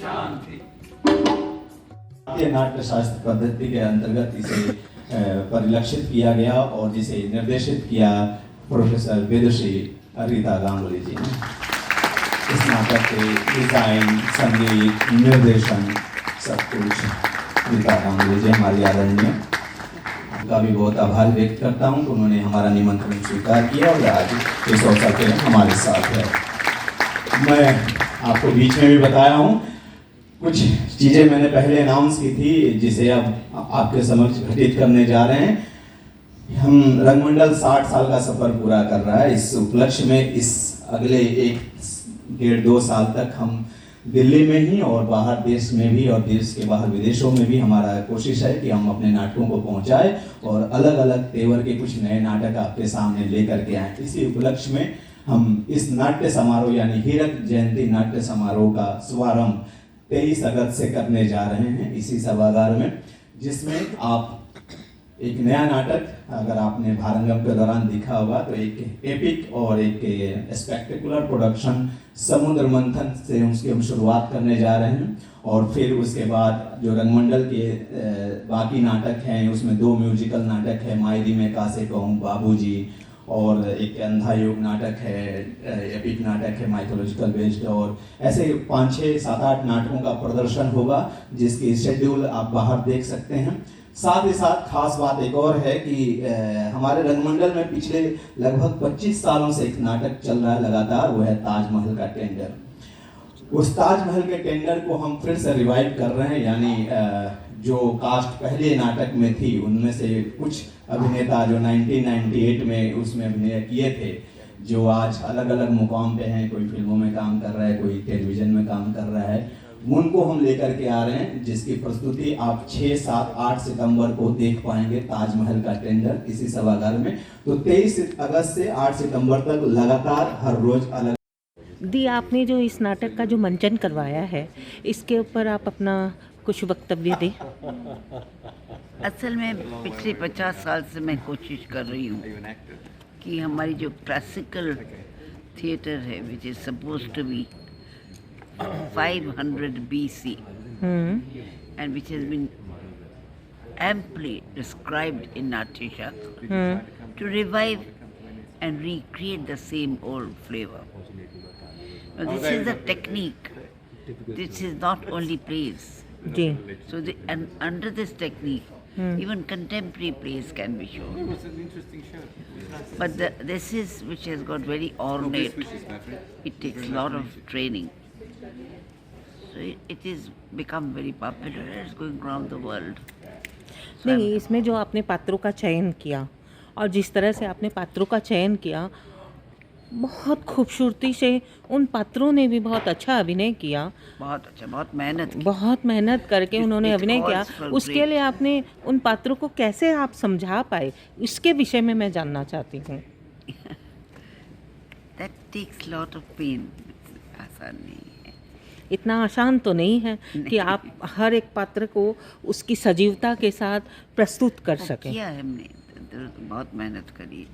भारतीय नाट्य शास्त्र पद्धति के अंतर्गत इसे परिलक्षित किया गया और जिसे निर्देशित किया प्रोफेसर विदुषी रीता गांगुली जी ने। इस नाटक के डिजाइन, संगीत, निर्देशन सब कुछ रीता गांगुली जी हमारी आदरणीय। उनका भी बहुत आभार व्यक्त करता हूँ कि उन्होंने हमारा निमंत्रण स्वीकार किया और आज इस अवसर पे हमारे साथ है। मैं आपको बीच में भी बताया हूँ, कुछ चीज़ें मैंने पहले अनाउंस की थी जिसे अब आपके समक्ष घटित करने जा रहे हैं। हम रंगमंडल 60 साल का सफ़र पूरा कर रहा है। इस उपलक्ष्य में इस अगले 1-1.5-2 साल तक हम दिल्ली में ही और बाहर देश में भी और देश के बाहर विदेशों में भी हमारा कोशिश है कि हम अपने नाटकों को पहुंचाएं और अलग अलग तेवर के कुछ नए नाटक आपके सामने लेकर के आएँ। इसी उपलक्ष्य में हम इस नाट्य समारोह यानी हीरक जयंती नाट्य समारोह का शुभारंभ 23 अगस्त से करने जा रहे हैं इसी सभागार में, जिसमें आप एक नया नाटक, अगर आपने भारंगम के दौरान देखा होगा तो एक एपिक और एक स्पेक्टेकुलर प्रोडक्शन समुद्र मंथन से उसकी हम शुरुआत करने जा रहे हैं। और फिर उसके बाद जो रंगमंडल के बाकी नाटक हैं उसमें 2 म्यूजिकल नाटक है, मायरी में कासे कहूँ बाबूजी, और एक अंधा योग नाटक है, एपिक नाटक है माइथोलॉजिकल बेस्ड, और ऐसे 5-6-7-8 नाटकों का प्रदर्शन होगा जिसकी शेड्यूल आप बाहर देख सकते हैं। साथ ही साथ खास बात एक और है कि हमारे रंगमंडल में पिछले लगभग 25 सालों से एक नाटक चल रहा है लगातार, वो है ताजमहल का टेंडर। उस ताजमहल के टेंडर को हम फिर से रिवाइव कर रहे हैं, यानी जो कास्ट पहले नाटक में थी उनमें से कुछ अभिनेता जो 1998 में उसमें अभिनय किए थे, जो आज अलग अलग मुकाम पे हैं, कोई फिल्मों में काम कर रहा है, कोई टेलीविज़न में काम कर रहा है, उनको हम लेकर के आ रहे हैं, जिसकी प्रस्तुति आप 6, 7, 8 सितंबर को देख पाएंगे ताजमहल का टेंडर इसी सभागार में। तो 23 अगस्त से 8 सितंबर तक लगातार हर रोज अलग। दी, आपने जो इस नाटक का जो मंचन करवाया है इसके ऊपर आप अपना कुछ वक्तव्य दें। असल में पिछले 50 साल से मैं कोशिश कर रही हूँ कि हमारी जो क्लासिकल थिएटर है which is suppose to be 500 BC and which has been amply described in Natya Shastra, to revive and recreate the same old flavor. Now this is the technique. This is not only plays. So and under this technique, even contemporary plays can be shown. But this is which has got very ornate. It takes a lot of training. So it is become very popular and it's going around the world. नहीं, इसमें जो आपने पात्रों का चयन किया और जिस तरह से आपने पात्रों का चयन किया, बहुत खूबसूरती से उन पात्रों ने भी बहुत अच्छा अभिनय किया। बहुत अच्छा, बहुत मेहनत करके उन्होंने अभिनय किया। उसके लिए आपने उन पात्रों को कैसे आप समझा पाए, इसके विषय में मैं जानना चाहती हूँ। That takes lot of pain. आसान नहीं है। इतना आसान तो नहीं है कि आप हर एक पात्र को उसकी सजीवता के साथ प्रस्तुत कर सकें। किया है हमने, बहुत मेहनत करी है।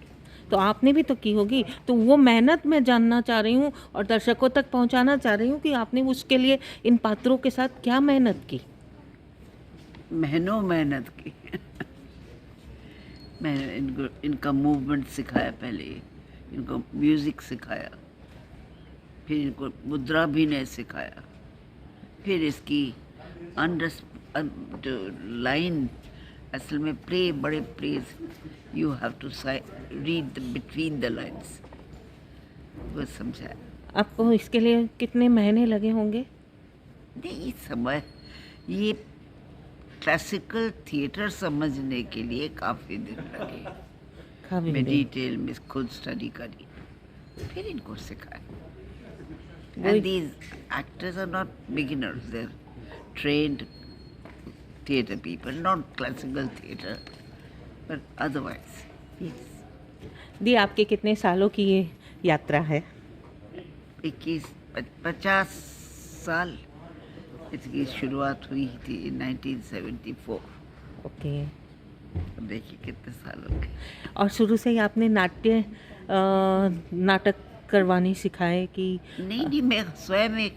तो आपने भी तो की होगी, तो वो मेहनत मैं जानना चाह रही हूँ और दर्शकों तक पहुँचाना चाह रही हूँ कि आपने उसके लिए इन पात्रों के साथ क्या मेहनत की। मेहनत की। मैंने इनका मूवमेंट सिखाया, पहले इनको म्यूज़िक सिखाया, फिर इनको मुद्रा भी ने सिखाया, फिर इसकी लाइन, असल में प्ले, बड़े plays you have to read between the lines, वो समझाया। आपको इसके लिए कितने महीने लगे होंगे? नहीं, समय, ये क्लासिकल थिएटर समझने के लिए काफ़ी दिन लगे। मैं डिटेल में खुद स्टडी करी, फिर इनको सिखाया। And these actors are not beginners, they're trained theatre people, not classical theatre, but otherwise. Yes. दी, आपके कितने सालों की ये यात्रा है? 50 साल। इसकी शुरुआत हुई थी 1974। ओके। देखिए कितने साल हो गए। और शुरू से ही आपने नाटक करवाने सिखाए कि? नहीं, मैं स्वयं एक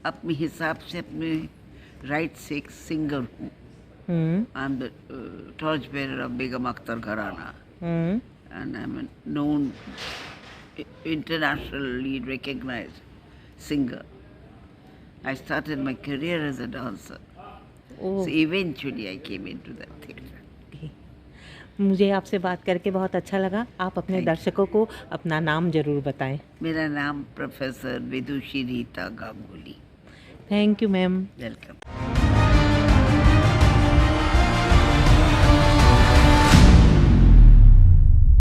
अपने हिसाब से अपने राइट से एक सिंगर हूँ. I am the torch bearer of Begum Akhtar gharana, and I'm a known internationally recognized singer. I started my career as a dancer. Oh, So eventually I came into the theatre. मुझे आपसे बात करके बहुत अच्छा लगा। आप अपने Thank you. दर्शकों को अपना नाम ज़रूर बताएं। मेरा नाम professor Vidushi Rita Ganguly. Thank you ma'am. Welcome.